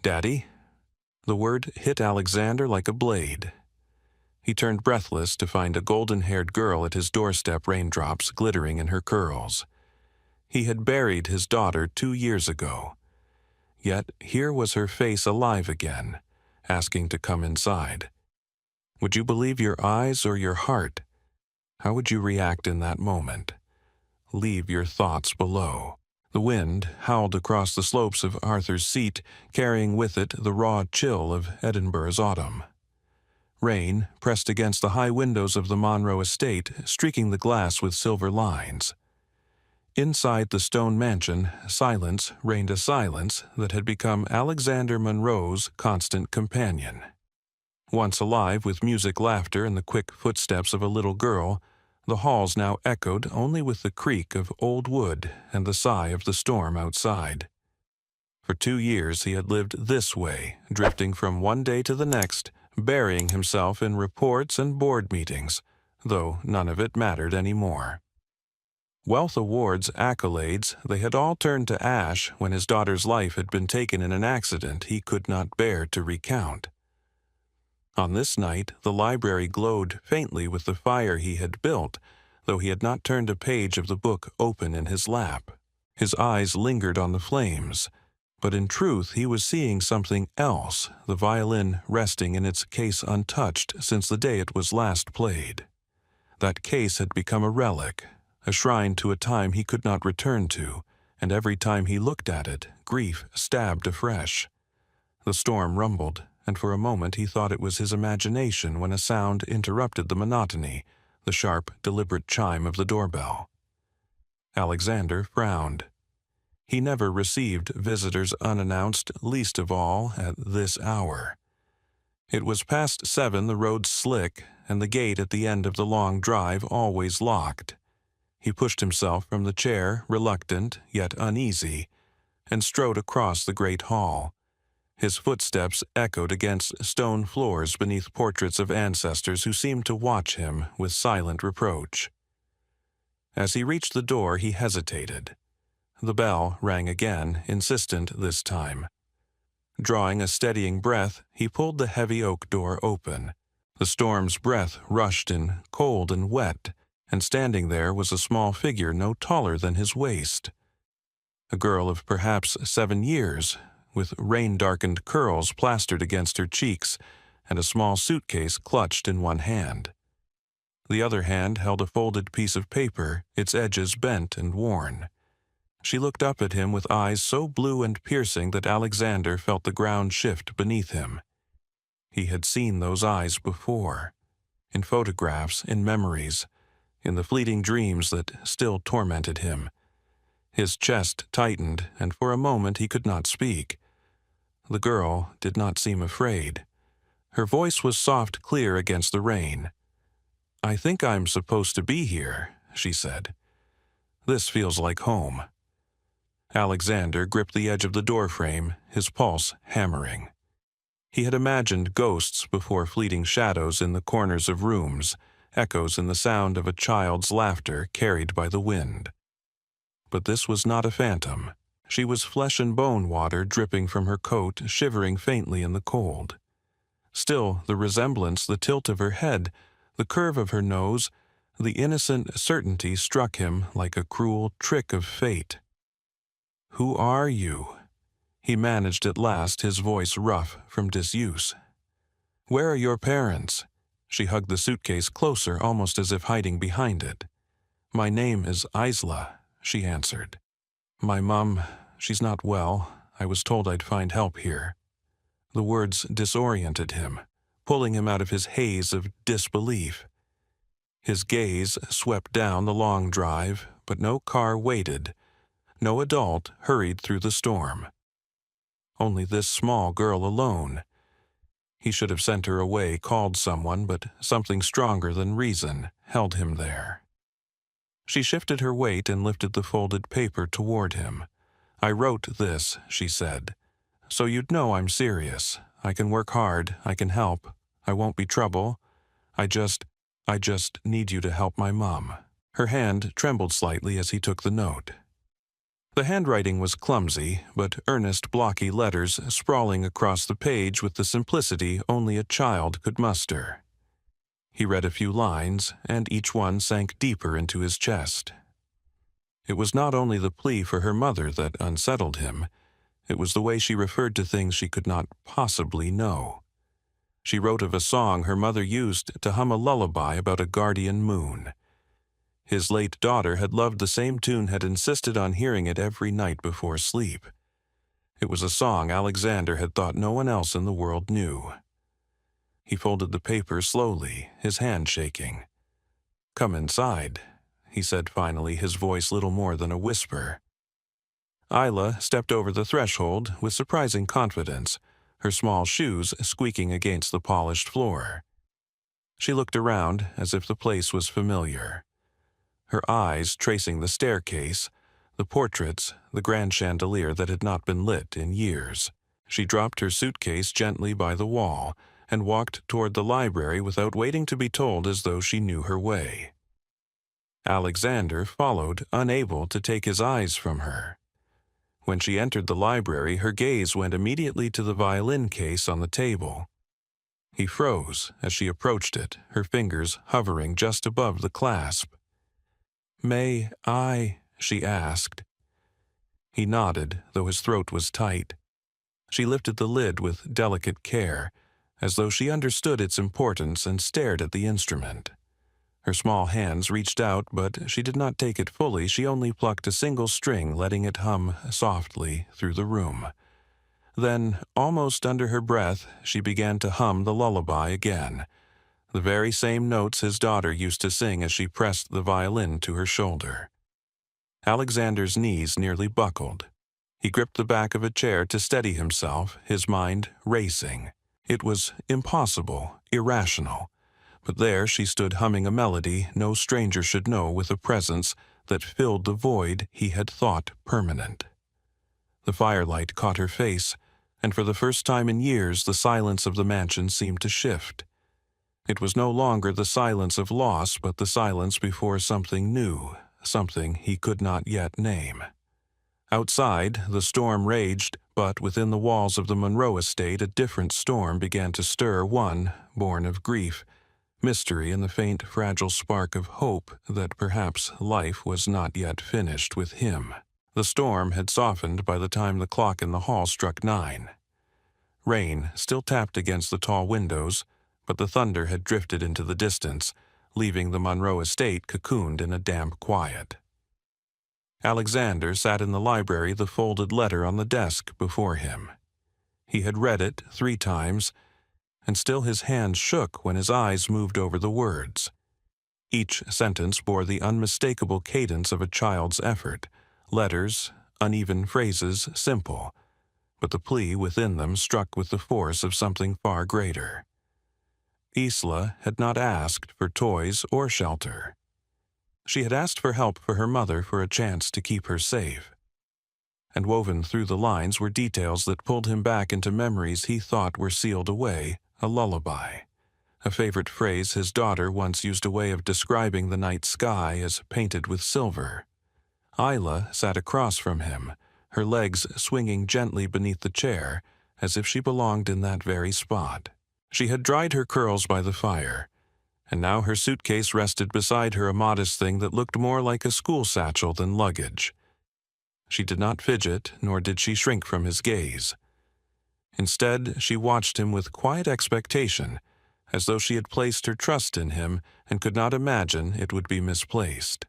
"Daddy?" The word hit Alexander like a blade. He turned breathless to find a golden-haired girl at his doorstep, raindrops glittering in her curls. He had buried his daughter 2 years ago. Yet here was her face alive again, asking to come inside. Would you believe your eyes or your heart? How would you react in that moment? Leave your thoughts below. The wind howled across the slopes of Arthur's Seat, carrying with it the raw chill of Edinburgh's autumn. Rain pressed against the high windows of the Monroe estate, streaking the glass with silver lines. Inside the stone mansion, silence reigned, a silence that had become Alexander Monroe's constant companion. Once alive with music, laughter, and the quick footsteps of a little girl, the halls now echoed only with the creak of old wood and the sigh of the storm outside. For 2 years he had lived this way, drifting from one day to the next, burying himself in reports and board meetings, though none of it mattered any more. Wealth awards, accolades, they had all turned to ash when his daughter's life had been taken in an accident he could not bear to recount. On this night, the library glowed faintly with the fire he had built, though he had not turned a page of the book open in his lap. His eyes lingered on the flames, but in truth he was seeing something else, the violin resting in its case untouched since the day it was last played. That case had become a relic, a shrine to a time he could not return to, and every time he looked at it, grief stabbed afresh. The storm rumbled, and for a moment he thought it was his imagination when a sound interrupted the monotony, the sharp, deliberate chime of the doorbell. Alexander frowned. He never received visitors unannounced, least of all at this hour. It was past 7, the road slick, and the gate at the end of the long drive always locked. He pushed himself from the chair, reluctant yet uneasy, and strode across the great hall. His footsteps echoed against stone floors beneath portraits of ancestors who seemed to watch him with silent reproach. As he reached the door, he hesitated. The bell rang again, insistent this time. Drawing a steadying breath, he pulled the heavy oak door open. The storm's breath rushed in, cold and wet, and standing there was a small figure no taller than his waist. A girl of perhaps 7 years, with rain-darkened curls plastered against her cheeks, and a small suitcase clutched in one hand. The other hand held a folded piece of paper, its edges bent and worn. She looked up at him with eyes so blue and piercing that Alexander felt the ground shift beneath him. He had seen those eyes before, in photographs, in memories, in the fleeting dreams that still tormented him. His chest tightened, and for a moment he could not speak. The girl did not seem afraid. Her voice was soft, clear against the rain. "I think I'm supposed to be here," she said. "This feels like home." Alexander gripped the edge of the doorframe, his pulse hammering. He had imagined ghosts before, fleeting shadows in the corners of rooms, echoes in the sound of a child's laughter carried by the wind. But this was not a phantom. She was flesh and bone, water dripping from her coat, shivering faintly in the cold. Still, the resemblance, the tilt of her head, the curve of her nose, the innocent certainty struck him like a cruel trick of fate. "Who are you?" He managed at last, his voice rough from disuse. "Where are your parents?" She hugged the suitcase closer, almost as if hiding behind it. "My name is Isla," she answered. "My mom, she's not well. I was told I'd find help here." The words disoriented him, pulling him out of his haze of disbelief. His gaze swept down the long drive, but no car waited. No adult hurried through the storm. Only this small girl alone. He should have sent her away, called someone, but something stronger than reason held him there. She shifted her weight and lifted the folded paper toward him. "I wrote this," she said, "so you'd know I'm serious. I can work hard, I can help, I won't be trouble. I just need you to help my mom." Her hand trembled slightly as he took the note. The handwriting was clumsy, but earnest, blocky letters sprawling across the page with the simplicity only a child could muster. He read a few lines, and each one sank deeper into his chest. It was not only the plea for her mother that unsettled him, it was the way she referred to things she could not possibly know. She wrote of a song her mother used to hum a lullaby about a guardian moon. His late daughter had loved the same tune, had insisted on hearing it every night before sleep. It was a song Alexander had thought no one else in the world knew. He folded the paper slowly, his hand shaking. "Come inside," he said finally, his voice little more than a whisper. Isla stepped over the threshold with surprising confidence, her small shoes squeaking against the polished floor. She looked around as if the place was familiar. Her eyes tracing the staircase, the portraits, the grand chandelier that had not been lit in years. She dropped her suitcase gently by the wall and walked toward the library without waiting to be told, as though she knew her way. Alexander followed, unable to take his eyes from her. When she entered the library, her gaze went immediately to the violin case on the table. He froze as she approached it, her fingers hovering just above the clasp. "May I?" she asked. He nodded, though his throat was tight. She lifted the lid with delicate care, as though she understood its importance, and stared at the instrument. Her small hands reached out, but she did not take it fully. She only plucked a single string, letting it hum softly through the room. Then, almost under her breath, she began to hum the lullaby again, the very same notes his daughter used to sing as she pressed the violin to her shoulder. Alexander's knees nearly buckled. He gripped the back of a chair to steady himself, his mind racing. It was impossible, irrational. But there she stood, humming a melody no stranger should know, with a presence that filled the void he had thought permanent. The firelight caught her face, and for the first time in years the silence of the mansion seemed to shift. It was no longer the silence of loss, but the silence before something new, something he could not yet name. Outside, the storm raged, but within the walls of the Monroe estate a different storm began to stir, one born of grief, mystery, and the faint, fragile spark of hope that perhaps life was not yet finished with him. The storm had softened by the time the clock in the hall struck 9. Rain still tapped against the tall windows, but the thunder had drifted into the distance, leaving the Monroe estate cocooned in a damp quiet. Alexander sat in the library, the folded letter on the desk before him. He had read it 3 times, and still his hands shook when his eyes moved over the words. Each sentence bore the unmistakable cadence of a child's effort, letters, uneven phrases, simple, but the plea within them struck with the force of something far greater. Isla had not asked for toys or shelter. She had asked for help for her mother, for a chance to keep her safe. And woven through the lines were details that pulled him back into memories he thought were sealed away, a lullaby. A favorite phrase his daughter once used, a way of describing the night sky as painted with silver. Isla sat across from him, her legs swinging gently beneath the chair, as if she belonged in that very spot. She had dried her curls by the fire, and now her suitcase rested beside her, a modest thing that looked more like a school satchel than luggage. She did not fidget, nor did she shrink from his gaze. Instead, she watched him with quiet expectation, as though she had placed her trust in him and could not imagine it would be misplaced.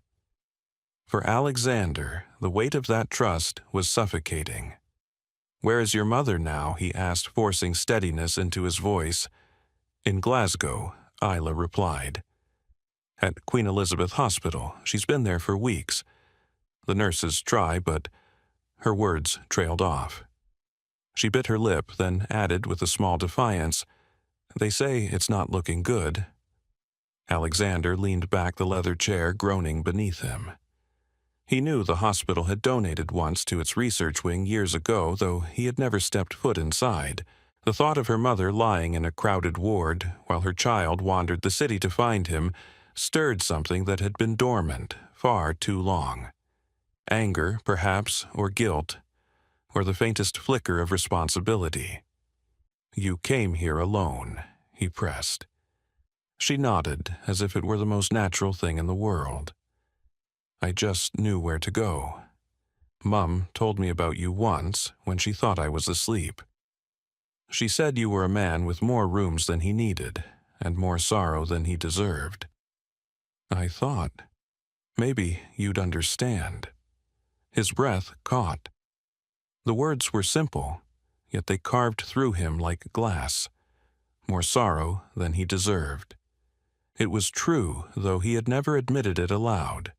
For Alexander, the weight of that trust was suffocating. "Where is your mother now?" he asked, forcing steadiness into his voice. "In Glasgow," Isla replied. "At Queen Elizabeth Hospital. She's been there for weeks. The nurses try, but..." Her words trailed off. She bit her lip, then added with a small defiance, "They say it's not looking good." Alexander leaned back the leather chair, groaning beneath him. He knew the hospital had donated once to its research wing years ago, though he had never stepped foot inside. The thought of her mother lying in a crowded ward, while her child wandered the city to find him, stirred something that had been dormant far too long. Anger, perhaps, or guilt, or the faintest flicker of responsibility. "You came here alone," he pressed. She nodded, as if it were the most natural thing in the world. "I just knew where to go. Mum told me about you once when she thought I was asleep. She said you were a man with more rooms than he needed, and more sorrow than he deserved. I thought, maybe you'd understand." His breath caught. The words were simple, yet they carved through him like glass. More sorrow than he deserved. It was true, though he had never admitted it aloud.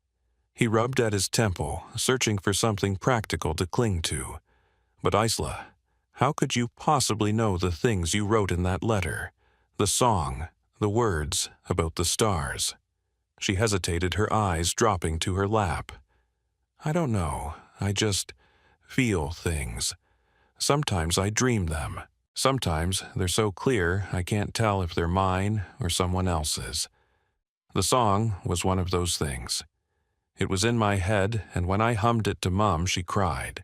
He rubbed at his temple, searching for something practical to cling to. "But Isla, how could you possibly know the things you wrote in that letter? The song, the words about the stars?" She hesitated, her eyes dropping to her lap. "I don't know. I just feel things. Sometimes I dream them. Sometimes they're so clear I can't tell if they're mine or someone else's. The song was one of those things. It was in my head, and when I hummed it to Mum, she cried."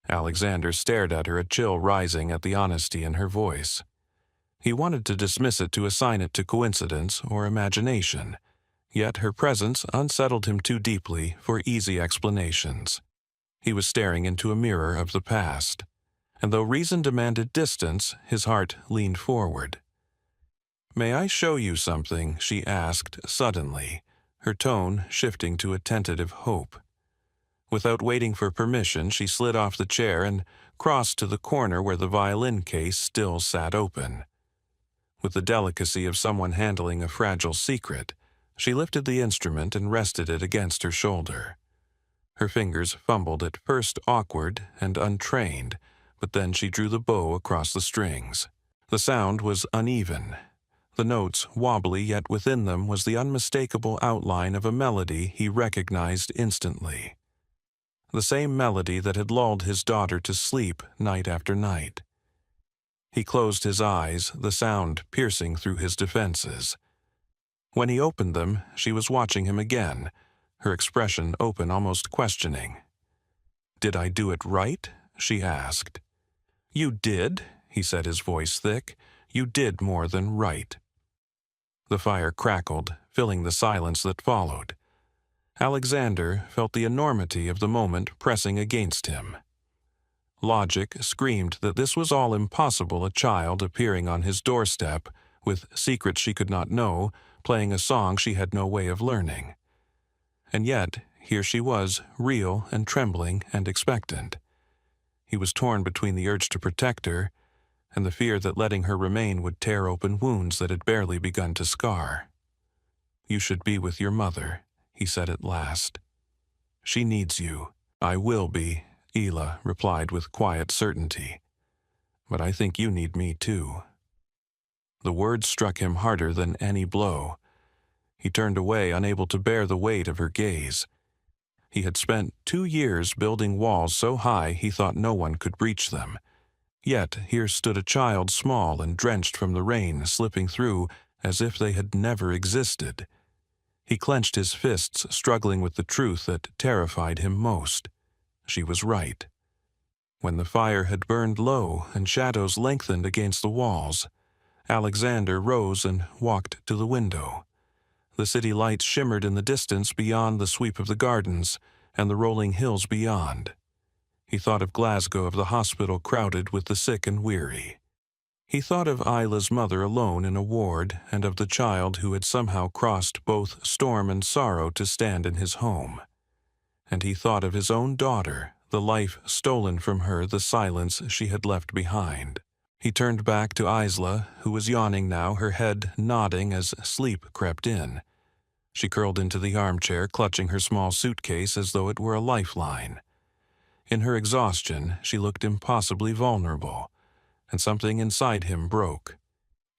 Alexander stared at her, a chill rising at the honesty in her voice. He wanted to dismiss it, to assign it to coincidence or imagination, yet her presence unsettled him too deeply for easy explanations. He was staring into a mirror of the past, and though reason demanded distance, his heart leaned forward. "May I show you something?" she asked suddenly, her tone shifting to a tentative hope. Without waiting for permission, she slid off the chair and crossed to the corner where the violin case still sat open. With the delicacy of someone handling a fragile secret, she lifted the instrument and rested it against her shoulder. Her fingers fumbled, at first awkward and untrained, but then she drew the bow across the strings. The sound was uneven, the notes wobbly, yet within them was the unmistakable outline of a melody he recognized instantly. The same melody that had lulled his daughter to sleep night after night. He closed his eyes, the sound piercing through his defenses. When he opened them, she was watching him again, her expression open, almost questioning. "Did I do it right?" she asked. "You did," he said, his voice thick. "You did more than right." The fire crackled, filling the silence that followed. Alexander felt the enormity of the moment pressing against him. Logic screamed that this was all impossible, a child appearing on his doorstep, with secrets she could not know, playing a song she had no way of learning. And yet, here she was, real and trembling and expectant. He was torn between the urge to protect her and the fear that letting her remain would tear open wounds that had barely begun to scar. "You should be with your mother," he said at last. "She needs you." "I will be," Ela replied with quiet certainty. "But I think you need me too." The words struck him harder than any blow. He turned away, unable to bear the weight of her gaze. He had spent 2 years building walls so high he thought no one could breach them. Yet here stood a child, small and drenched from the rain, slipping through as if they had never existed. He clenched his fists, struggling with the truth that terrified him most. She was right. When the fire had burned low and shadows lengthened against the walls, Alexander rose and walked to the window. The city lights shimmered in the distance beyond the sweep of the gardens and the rolling hills beyond. He thought of Glasgow, of the hospital crowded with the sick and weary. He thought of Isla's mother alone in a ward, and of the child who had somehow crossed both storm and sorrow to stand in his home. And he thought of his own daughter, the life stolen from her, the silence she had left behind. He turned back to Isla, who was yawning now, her head nodding as sleep crept in. She curled into the armchair, clutching her small suitcase as though it were a lifeline. In her exhaustion, she looked impossibly vulnerable, and something inside him broke.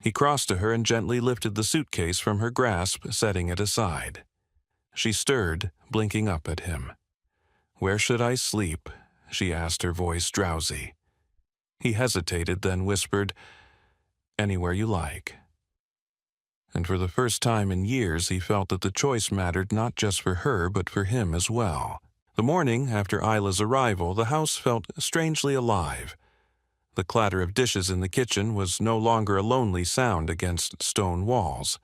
He crossed to her and gently lifted the suitcase from her grasp, setting it aside. She stirred, blinking up at him. "Where should I sleep?" she asked, her voice drowsy. He hesitated, then whispered, "Anywhere you like." And for the first time in years he felt that the choice mattered not just for her but for him as well. The morning after Isla's arrival, the house felt strangely alive. The clatter of dishes in the kitchen was no longer a lonely sound against stone walls.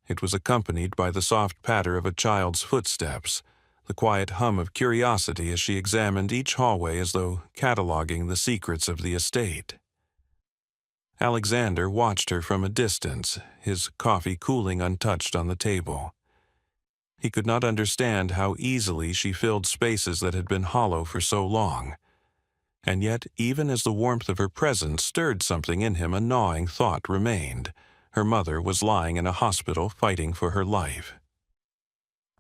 It was accompanied by the soft patter of a child's footsteps, the quiet hum of curiosity as she examined each hallway as though cataloging the secrets of the estate. Alexander watched her from a distance, his coffee cooling untouched on the table. He could not understand how easily she filled spaces that had been hollow for so long. And yet, even as the warmth of her presence stirred something in him, a gnawing thought remained. Her mother was lying in a hospital fighting for her life.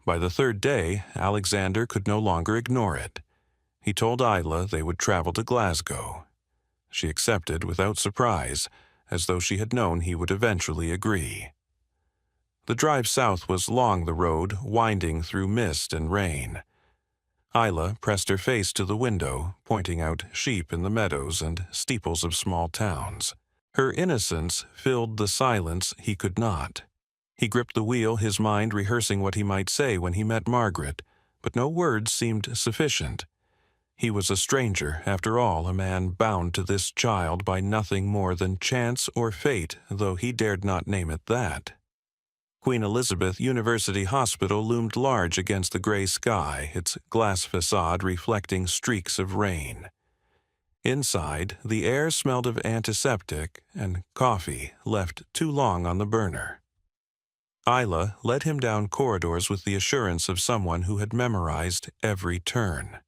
By the third day, Alexander could no longer ignore it. He told Isla they would travel to Glasgow. She accepted without surprise, as though she had known he would eventually agree. The drive south was along the road, winding through mist and rain. Isla pressed her face to the window, pointing out sheep in the meadows and steeples of small towns. Her innocence filled the silence he could not. He gripped the wheel, his mind rehearsing what he might say when he met Margaret, but no words seemed sufficient. He was a stranger, after all, a man bound to this child by nothing more than chance or fate, though he dared not name it that. Queen Elizabeth University Hospital loomed large against the gray sky, its glass facade reflecting streaks of rain. Inside, the air smelled of antiseptic and coffee left too long on the burner. Isla led him down corridors with the assurance of someone who had memorized every turn.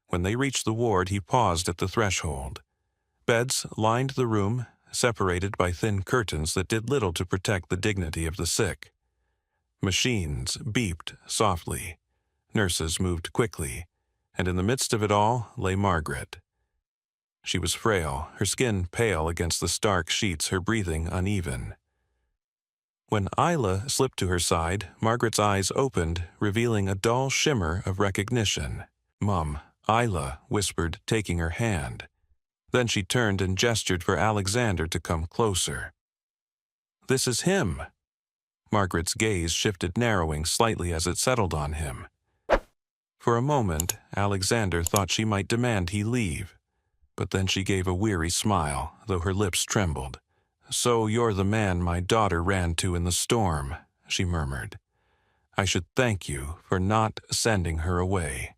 When they reached the ward, he paused at the threshold. Beds lined the room, separated by thin curtains that did little to protect the dignity of the sick. Machines beeped softly. Nurses moved quickly, and in the midst of it all lay Margaret. She was frail, her skin pale against the stark sheets, her breathing uneven. When Isla slipped to her side, Margaret's eyes opened, revealing a dull shimmer of recognition. "Mum," Isla whispered, taking her hand. Then she turned and gestured for Alexander to come closer. "This is him." Margaret's gaze shifted, narrowing slightly as it settled on him. For a moment, Alexander thought she might demand he leave, but then she gave a weary smile, though her lips trembled. "So you're the man my daughter ran to in the storm," she murmured. "I should thank you for not sending her away."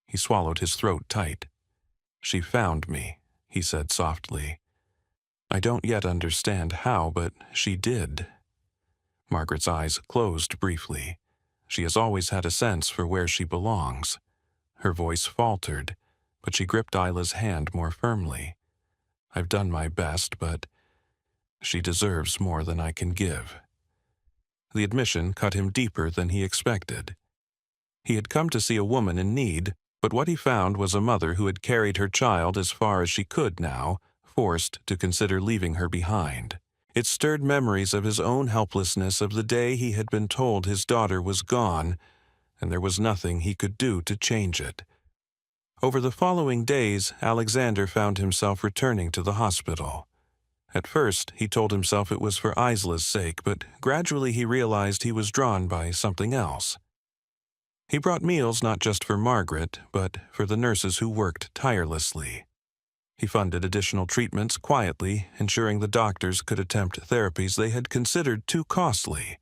He swallowed his throat tight. "She found me," he said softly. "I don't yet understand how, but she did." Margaret's eyes closed briefly. She has always had a sense for where she belongs. Her voice faltered, but she gripped Isla's hand more firmly. "I've done my best, but she deserves more than I can give." The admission cut him deeper than he expected. He had come to see a woman in need, but what he found was a mother who had carried her child as far as she could now, forced to consider leaving her behind. It stirred memories of his own helplessness, of the day he had been told his daughter was gone, and there was nothing he could do to change it. Over the following days, Alexander found himself returning to the hospital. At first, he told himself it was for Isla's sake, but gradually he realized he was drawn by something else. He brought meals not just for Margaret, but for the nurses who worked tirelessly. He funded additional treatments quietly, ensuring the doctors could attempt therapies they had considered too costly.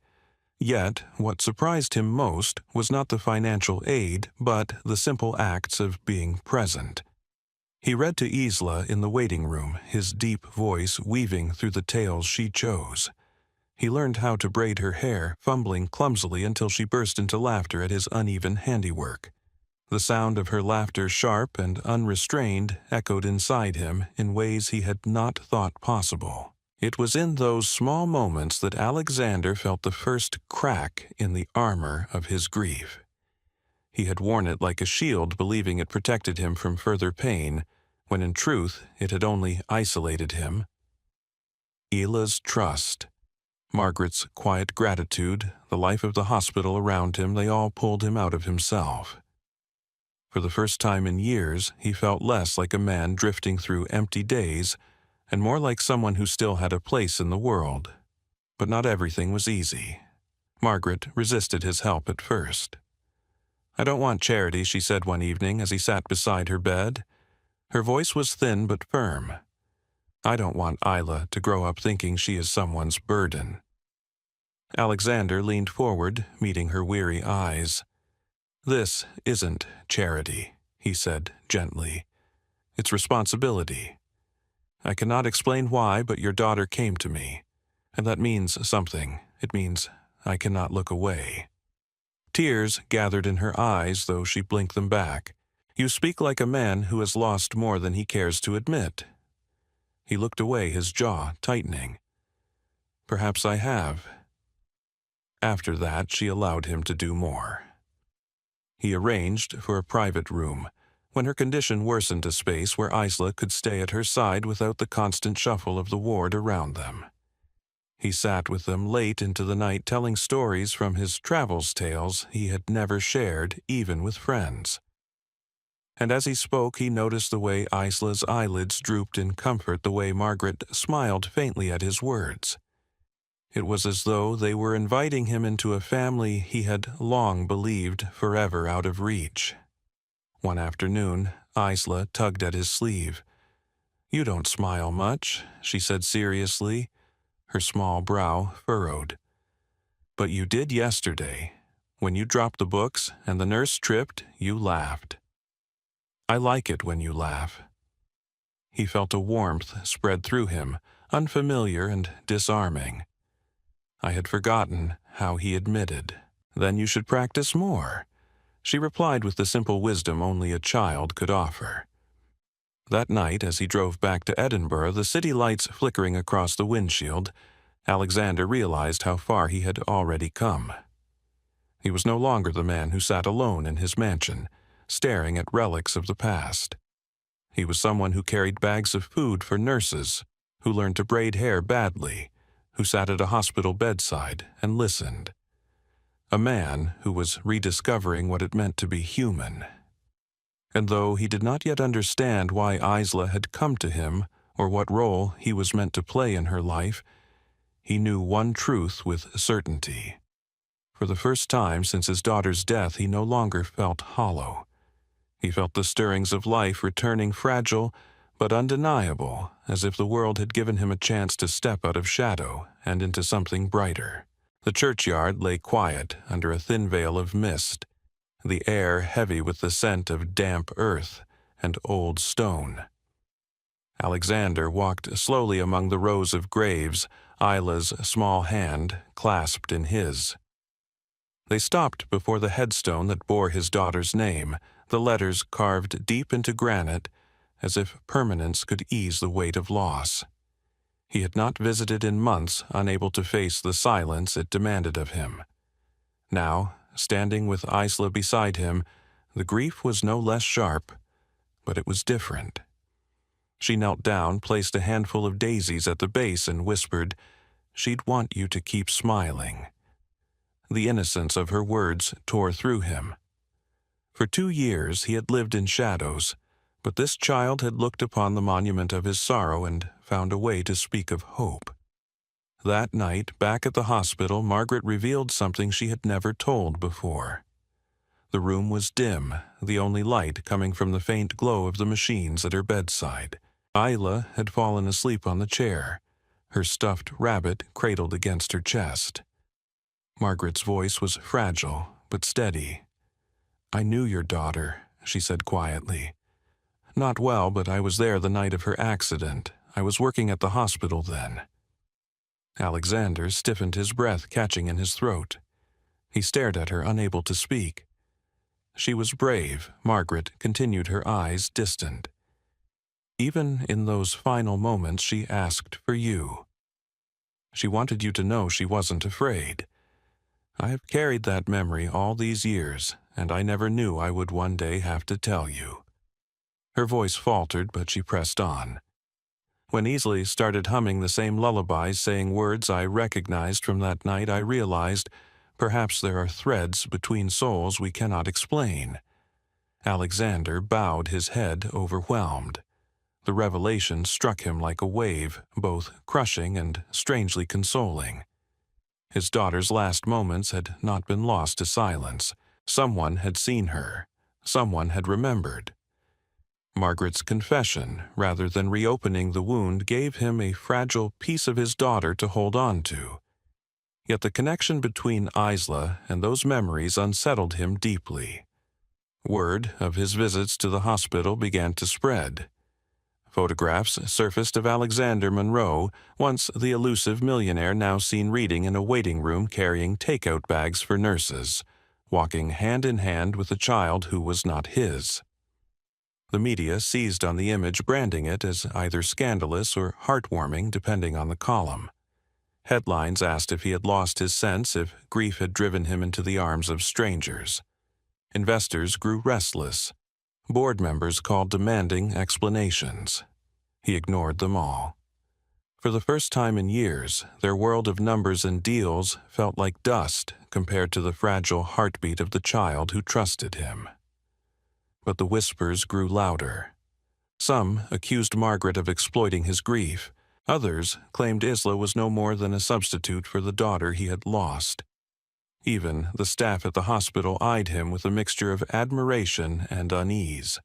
Yet, what surprised him most was not the financial aid, but the simple acts of being present. He read to Isla in the waiting room, his deep voice weaving through the tales she chose. He learned how to braid her hair, fumbling clumsily until she burst into laughter at his uneven handiwork. The sound of her laughter, sharp and unrestrained, echoed inside him in ways he had not thought possible. It was in those small moments that Alexander felt the first crack in the armor of his grief. He had worn it like a shield, believing it protected him from further pain, when in truth it had only isolated him. Isla's trust, Margaret's quiet gratitude, the life of the hospital around him, they all pulled him out of himself. For the first time in years, he felt less like a man drifting through empty days, and more like someone who still had a place in the world. But not everything was easy. Margaret resisted his help at first. "I don't want charity," she said one evening as he sat beside her bed. Her voice was thin but firm. "I don't want Isla to grow up thinking she is someone's burden." Alexander leaned forward, meeting her weary eyes. "This isn't charity," he said gently. "It's responsibility. I cannot explain why, but your daughter came to me. And that means something. It means I cannot look away." Tears gathered in her eyes, though she blinked them back. "You speak like a man who has lost more than he cares to admit." He looked away, his jaw tightening. "Perhaps I have." After that, she allowed him to do more. He arranged for a private room, when her condition worsened to space where Isla could stay at her side without the constant shuffle of the ward around them. He sat with them late into the night telling stories from his travels tales he had never shared, even with friends. And as he spoke, he noticed the way Isla's eyelids drooped in comfort, the way Margaret smiled faintly at his words. It was as though they were inviting him into a family he had long believed forever out of reach. One afternoon, Isla tugged at his sleeve. "You don't smile much," she said seriously, her small brow furrowed. "But you did yesterday. When you dropped the books and the nurse tripped, you laughed. I like it when you laugh." He felt a warmth spread through him, unfamiliar and disarming. "I had forgotten," how he admitted. "Then you should practice more," she replied with the simple wisdom only a child could offer. That night, as he drove back to Edinburgh, the city lights flickering across the windshield, Alexander realized how far he had already come. He was no longer the man who sat alone in his mansion, staring at relics of the past. He was someone who carried bags of food for nurses, who learned to braid hair badly, who sat at a hospital bedside and listened. A man who was rediscovering what it meant to be human. And though he did not yet understand why Isla had come to him or what role he was meant to play in her life, he knew one truth with certainty. For the first time since his daughter's death, he no longer felt hollow. He felt the stirrings of life returning, fragile but undeniable, as if the world had given him a chance to step out of shadow and into something brighter. The churchyard lay quiet under a thin veil of mist, the air heavy with the scent of damp earth and old stone. Alexander walked slowly among the rows of graves, Isla's small hand clasped in his. They stopped before the headstone that bore his daughter's name, the letters carved deep into granite, as if permanence could ease the weight of loss. He had not visited in months, unable to face the silence it demanded of him. Now, standing with Isla beside him, the grief was no less sharp, but it was different. She knelt down, placed a handful of daisies at the base, and whispered, "She'd want you to keep smiling." The innocence of her words tore through him. For 2 years he had lived in shadows, but this child had looked upon the monument of his sorrow and found a way to speak of hope. That night, back at the hospital, Margaret revealed something she had never told before. The room was dim, the only light coming from the faint glow of the machines at her bedside. Isla had fallen asleep on the chair, her stuffed rabbit cradled against her chest. Margaret's voice was fragile but steady. "I knew your daughter," she said quietly. "Not well, but I was there the night of her accident. I was working at the hospital then." Alexander stiffened, his breath catching in his throat. He stared at her, unable to speak. She was brave, Margaret continued, her eyes distant. "Even in those final moments she asked for you. She wanted you to know she wasn't afraid. I have carried that memory all these years, and I never knew I would one day have to tell you." Her voice faltered, but she pressed on. "When Easley started humming the same lullabies, saying words I recognized from that night, I realized perhaps there are threads between souls we cannot explain." Alexander bowed his head, overwhelmed. The revelation struck him like a wave, both crushing and strangely consoling. His daughter's last moments had not been lost to silence. Someone had seen her. Someone had remembered. Margaret's confession, rather than reopening the wound, gave him a fragile piece of his daughter to hold on to. Yet the connection between Isla and those memories unsettled him deeply. Word of his visits to the hospital began to spread. Photographs surfaced of Alexander Monroe, once the elusive millionaire now seen reading in a waiting room carrying takeout bags for nurses, walking hand in hand with a child who was not his. The media seized on the image, branding it as either scandalous or heartwarming, depending on the column. Headlines asked if he had lost his sense, if grief had driven him into the arms of strangers. Investors grew restless. Board members called demanding explanations. He ignored them all. For the first time in years, their world of numbers and deals felt like dust compared to the fragile heartbeat of the child who trusted him. But the whispers grew louder. Some accused Margaret of exploiting his grief. Others claimed Isla was no more than a substitute for the daughter he had lost. Even the staff at the hospital eyed him with a mixture of admiration and unease.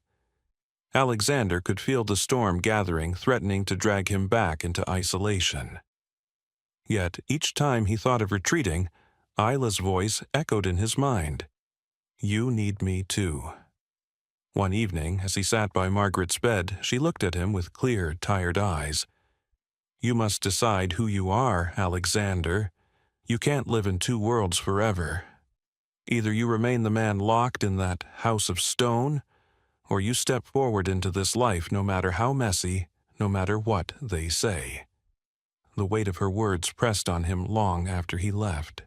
Alexander could feel the storm gathering, threatening to drag him back into isolation. Yet each time he thought of retreating, Isla's voice echoed in his mind. "You need me too." One evening, as he sat by Margaret's bed, she looked at him with clear, tired eyes. "You must decide who you are, Alexander. You can't live in two worlds forever. Either you remain the man locked in that house of stone, or you step forward into this life no matter how messy, no matter what they say." The weight of her words pressed on him long after he left.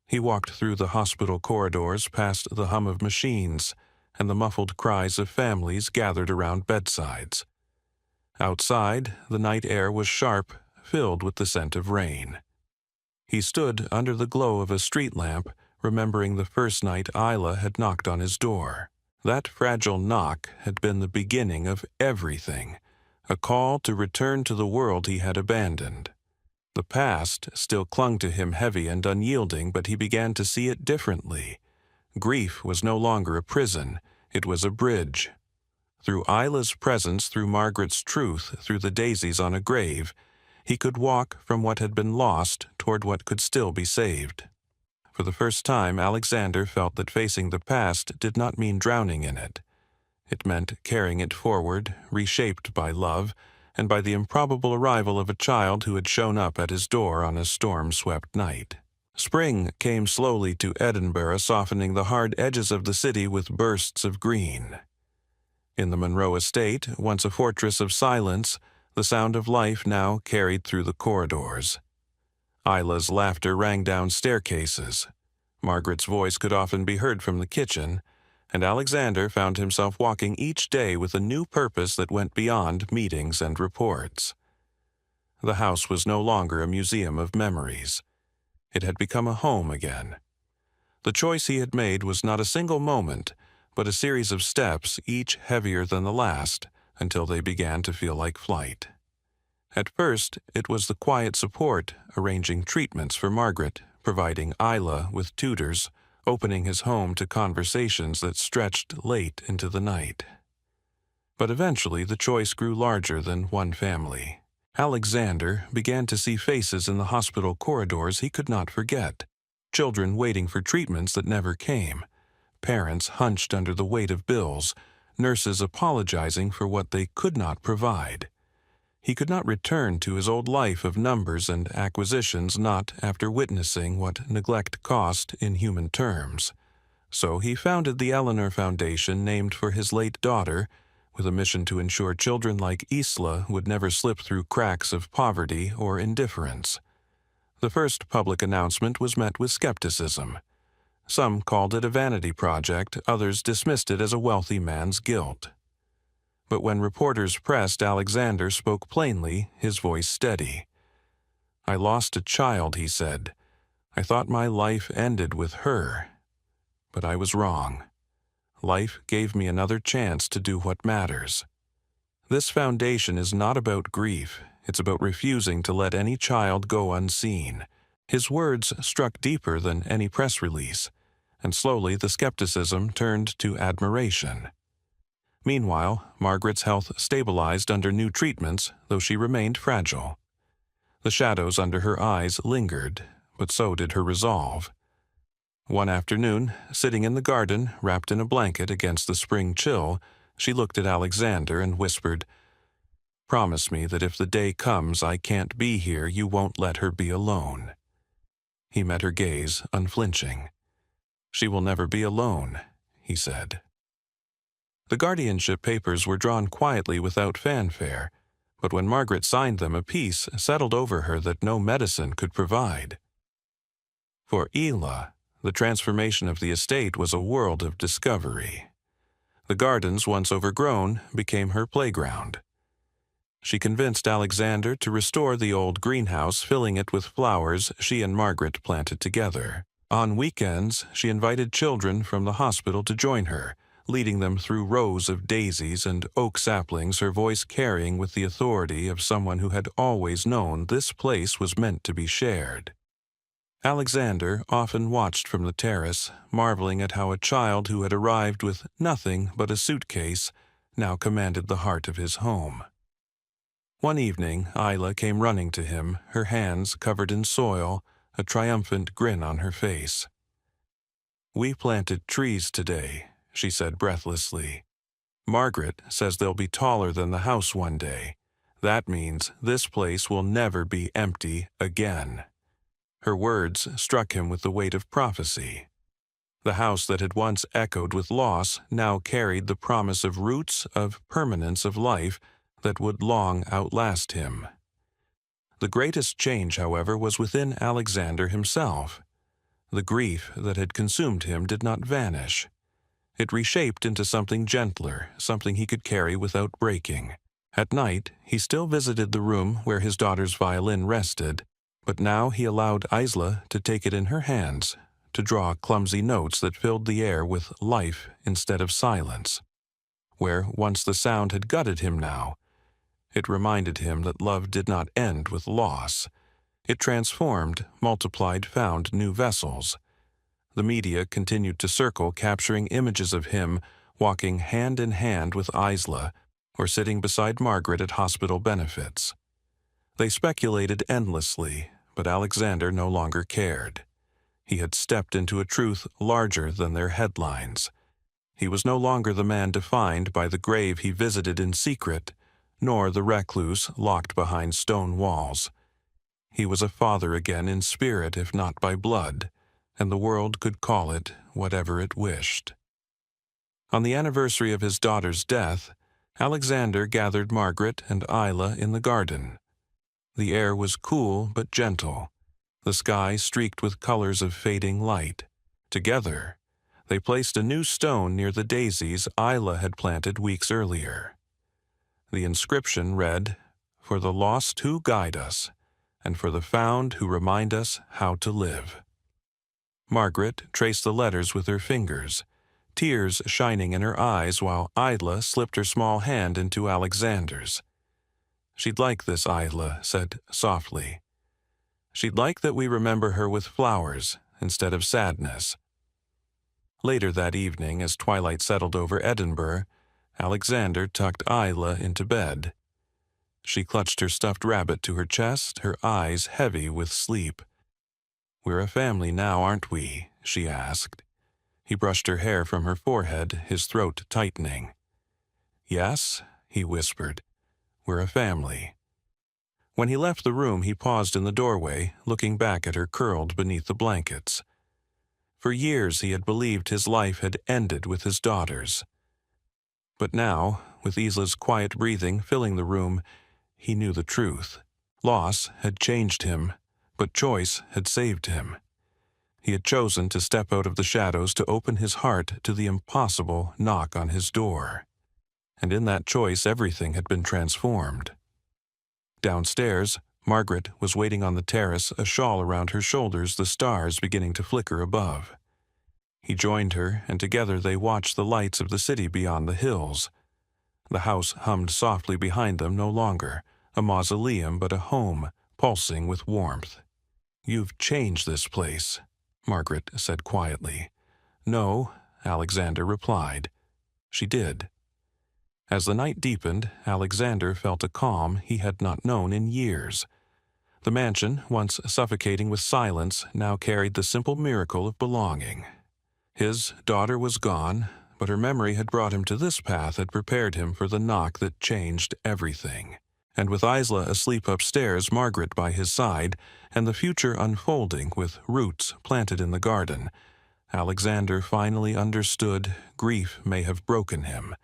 He walked through the hospital corridors, past the hum of machines and the muffled cries of families gathered around bedsides. Outside, the night air was sharp, filled with the scent of rain. He stood under the glow of a street lamp, remembering the first night Isla had knocked on his door. That fragile knock had been the beginning of everything, a call to return to the world he had abandoned. The past still clung to him heavy and unyielding, but he began to see it differently. Grief was no longer a prison, it was a bridge. Through Isla's presence, through Margaret's truth, through the daisies on a grave, he could walk from what had been lost toward what could still be saved. For the first time, Alexander felt that facing the past did not mean drowning in it. It meant carrying it forward, reshaped by love, and by the improbable arrival of a child who had shown up at his door on a storm-swept night. Spring came slowly to Edinburgh, softening the hard edges of the city with bursts of green. In the Monroe estate, once a fortress of silence, the sound of life now carried through the corridors. Isla's laughter rang down staircases. Margaret's voice could often be heard from the kitchen, and Alexander found himself walking each day with a new purpose that went beyond meetings and reports. The house was no longer a museum of memories. It had become a home again. The choice he had made was not a single moment, but a series of steps, each heavier than the last, until they began to feel like flight. At first, it was the quiet support, arranging treatments for Margaret, providing Isla with tutors, opening his home to conversations that stretched late into the night. But eventually, the choice grew larger than one family. Alexander began to see faces in the hospital corridors he could not forget. Children waiting for treatments that never came. Parents hunched under the weight of bills. Nurses apologizing for what they could not provide. He could not return to his old life of numbers and acquisitions, not after witnessing what neglect cost in human terms. So he founded the Eleanor Foundation, named for his late daughter, with a mission to ensure children like Isla would never slip through cracks of poverty or indifference. The first public announcement was met with skepticism. Some called it a vanity project, others dismissed it as a wealthy man's guilt. But when reporters pressed, Alexander spoke plainly, his voice steady. "I lost a child," he said. "I thought my life ended with her. But I was wrong. Life gave me another chance to do what matters. This foundation is not about grief. It's about refusing to let any child go unseen." His words struck deeper than any press release. and slowly the skepticism turned to admiration. Meanwhile, Margaret's health stabilized under new treatments, though she remained fragile. The shadows under her eyes lingered, but so did her resolve. One afternoon, sitting in the garden, wrapped in a blanket against the spring chill, she looked at Alexander and whispered, "Promise me that if the day comes I can't be here, you won't let her be alone." He met her gaze, unflinching. "She will never be alone," he said. The guardianship papers were drawn quietly without fanfare, but when Margaret signed them a peace settled over her that no medicine could provide. For Ela, the transformation of the estate was a world of discovery. The gardens, once overgrown, became her playground. She convinced Alexander to restore the old greenhouse, filling it with flowers she and Margaret planted together. On weekends, she invited children from the hospital to join her, leading them through rows of daisies and oak saplings, her voice carrying with the authority of someone who had always known this place was meant to be shared. Alexander often watched from the terrace, marveling at how a child who had arrived with nothing but a suitcase now commanded the heart of his home. One evening, Isla came running to him, her hands covered in soil, a triumphant grin on her face. "We planted trees today," she said breathlessly. "Margaret says they'll be taller than the house one day. That means this place will never be empty again." Her words struck him with the weight of prophecy. The house that had once echoed with loss now carried the promise of roots, of permanence of life that would long outlast him. The greatest change, however, was within Alexander himself. The grief that had consumed him did not vanish. It reshaped into something gentler, something he could carry without breaking. At night, he still visited the room where his daughter's violin rested, but now he allowed Isla to take it in her hands, to draw clumsy notes that filled the air with life instead of silence. Where once the sound had gutted him now, it reminded him that love did not end with loss. It transformed, multiplied, found new vessels. The media continued to circle, capturing images of him walking hand in hand with Isla or sitting beside Margaret at hospital benefits. They speculated endlessly, but Alexander no longer cared. He had stepped into a truth larger than their headlines. He was no longer the man defined by the grave he visited in secret, nor the recluse locked behind stone walls. He was a father again in spirit, if not by blood, and the world could call it whatever it wished. On the anniversary of his daughter's death, Alexander gathered Margaret and Isla in the garden. The air was cool but gentle, the sky streaked with colors of fading light. Together, they placed a new stone near the daisies Isla had planted weeks earlier. The inscription read, "For the lost who guide us, and for the found who remind us how to live." Margaret traced the letters with her fingers, tears shining in her eyes while Isla slipped her small hand into Alexander's. "She'd like this," Isla said softly. "She'd like that we remember her with flowers instead of sadness." Later that evening, as twilight settled over Edinburgh, Alexander tucked Isla into bed. She clutched her stuffed rabbit to her chest, her eyes heavy with sleep. "We're a family now, aren't we?" she asked. He brushed her hair from her forehead, his throat tightening. "Yes," he whispered, "we're a family." When he left the room, he paused in the doorway, looking back at her curled beneath the blankets. For years he had believed his life had ended with his daughter's. But now, with Isla's quiet breathing filling the room, he knew the truth. Loss had changed him, but choice had saved him. He had chosen to step out of the shadows to open his heart to the impossible knock on his door. And in that choice everything had been transformed. Downstairs, Margaret was waiting on the terrace, a shawl around her shoulders, the stars beginning to flicker above. He joined her, and together they watched the lights of the city beyond the hills. The house hummed softly behind them no longer, a mausoleum but a home, pulsing with warmth. "You've changed this place," Margaret said quietly. "No," Alexander replied. She did. As the night deepened, Alexander felt a calm he had not known in years. The mansion, once suffocating with silence, now carried the simple miracle of belonging. His daughter was gone, but her memory had brought him to this path, had prepared him for the knock that changed everything. And with Isla asleep upstairs, Margaret by his side, and the future unfolding with roots planted in the garden, Alexander finally understood grief may have broken him,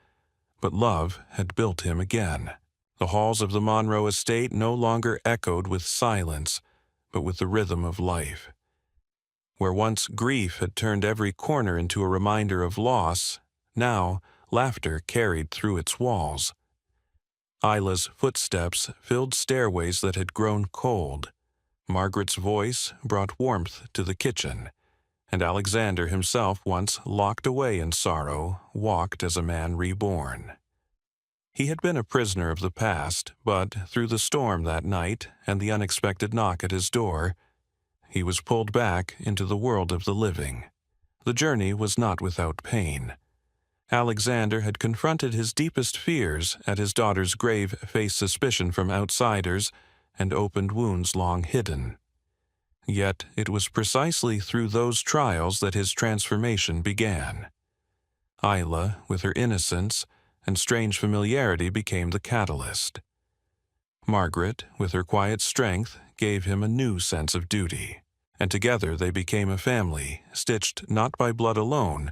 but love had built him again. The halls of the Monroe estate no longer echoed with silence, but with the rhythm of life. Where once grief had turned every corner into a reminder of loss, now laughter carried through its walls. Isla's footsteps filled stairways that had grown cold. Margaret's voice brought warmth to the kitchen, and Alexander himself, once locked away in sorrow, walked as a man reborn. He had been a prisoner of the past, but through the storm that night and the unexpected knock at his door, he was pulled back into the world of the living. The journey was not without pain. Alexander had confronted his deepest fears at his daughter's grave, faced suspicion from outsiders, and opened wounds long hidden. Yet it was precisely through those trials that his transformation began. Isla, with her innocence and strange familiarity, became the catalyst. Margaret, with her quiet strength, gave him a new sense of duty, and together they became a family, stitched not by blood alone,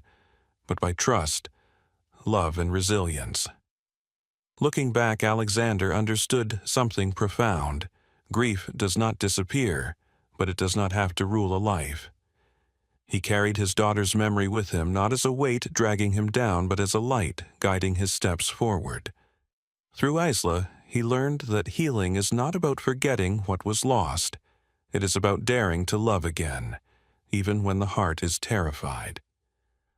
but by trust, love, and resilience. Looking back, Alexander understood something profound. Grief does not disappear, but it does not have to rule a life. He carried his daughter's memory with him, not as a weight dragging him down, but as a light guiding his steps forward. Through Isla, he learned that healing is not about forgetting what was lost. It is about daring to love again, even when the heart is terrified.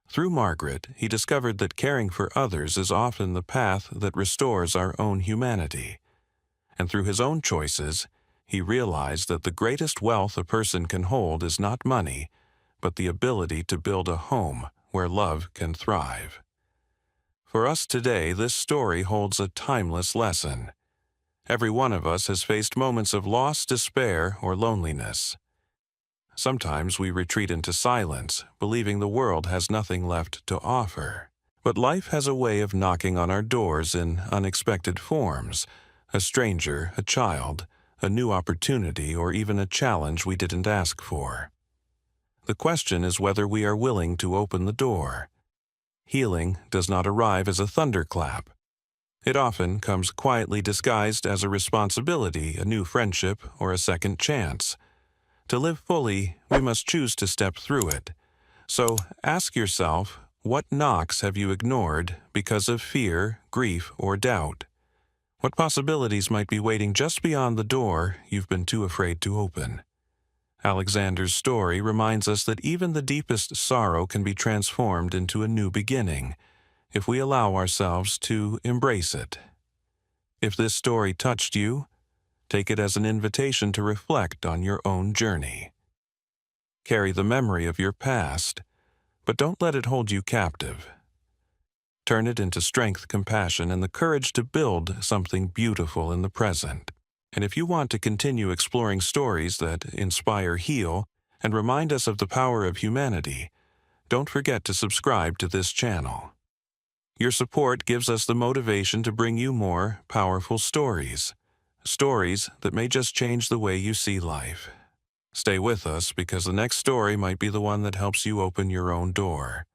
Through Margaret, he discovered that caring for others is often the path that restores our own humanity. And through his own choices, he realized that the greatest wealth a person can hold is not money, but the ability to build a home where love can thrive. For us today, this story holds a timeless lesson. Every one of us has faced moments of loss, despair, or loneliness. Sometimes we retreat into silence, believing the world has nothing left to offer. But life has a way of knocking on our doors in unexpected forms: a stranger, a child, a new opportunity, or even a challenge we didn't ask for. The question is whether we are willing to open the door. Healing does not arrive as a thunderclap. It often comes quietly disguised as a responsibility, a new friendship, or a second chance. To live fully, we must choose to step through it. So ask yourself, what knocks have you ignored because of fear, grief, or doubt? What possibilities might be waiting just beyond the door you've been too afraid to open? Alexander's story reminds us that even the deepest sorrow can be transformed into a new beginning, if we allow ourselves to embrace it. If this story touched you, take it as an invitation to reflect on your own journey. Carry the memory of your past, but don't let it hold you captive. Turn it into strength, compassion, and the courage to build something beautiful in the present. And if you want to continue exploring stories that inspire, heal, and remind us of the power of humanity, don't forget to subscribe to this channel. Your support gives us the motivation to bring you more powerful stories. Stories that may just change the way you see life. Stay with us, because the next story might be the one that helps you open your own door.